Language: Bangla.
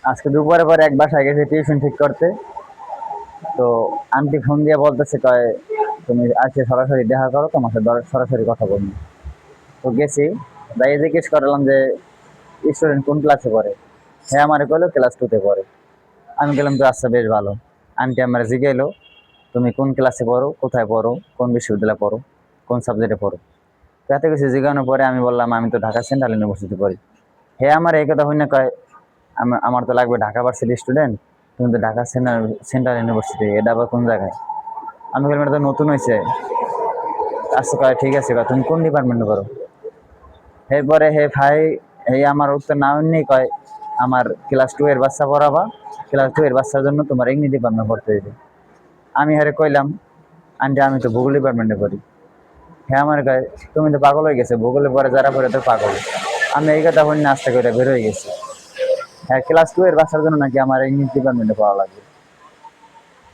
আজকে দুপুরে পরে এক বাসায় গেছে টিউশন ঠিক করতে। তো আন্টি ফোন দিয়ে বলতেছে, কয় তুমি আজকে সরাসরি দেখা করো, তোমার সাথে সরাসরি কথা বলবো। তো গেছি, যাই জিজ্ঞেস করলাম যে স্টুডেন্ট কোন ক্লাসে পড়ে। হ্যাঁ আমার কইলো ক্লাস 2-তে পড়ে। আমি গেলাম তো আচ্ছা বেশ ভালো। আন্টি আমার জিজ্ঞেলো তুমি কোন ক্লাসে পড়ো, কোথায় পড়ো, কোন বিশ্ববিদ্যালয়ে পড়ো, কোন সাবজেক্টে পড়ো। তো এত কিছু জিজ্ঞানোর পরে আমি বললাম আমি তো ঢাকা সেন্ট্রাল ইউনিভার্সিটি পড়ি। হ্যাঁ আমার এই কথা শুনে কয় আমার তো লাগবে ঢাকা ভার্সিটি স্টুডেন্ট, তুমি তো ঢাকা সেন্ট্রাল ইউনিভার্সিটি, এটা আবার কোন জায়গায়। আমি বললাম এটা তো নতুন হয়েছে। আচ্ছা কয় ঠিক আছে, কয় তুমি কোন ডিপার্টমেন্টে পড়ো। এরপরে হে ভাই, এই আমার উত্তর না হইনি কয় আমার ক্লাস 2 এর বাচ্চা পড়াবা, ক্লাস 2 এর বাচ্চার জন্য তোমার ইংলিশ ডিপার্টমেন্ট পড়তে হইবে। আমি হারে কইলাম আন্টি আমি তো ভূগোল ডিপার্টমেন্টে পড়ি। হ্যাঁ আমার কয় তুমি তো পাগল হয়ে গেছে, ভূগোলে পড়ে যারা পড়ে তো পাগল। আমি এই কথা শুনে আস্তে করে বের হয়ে গেছি। হ্যাঁ ক্লাস 2 এর বাচ্চার জন্য নাকি আমার ইংলিশ ডিপার্টমেন্টে পড়া লাগবে।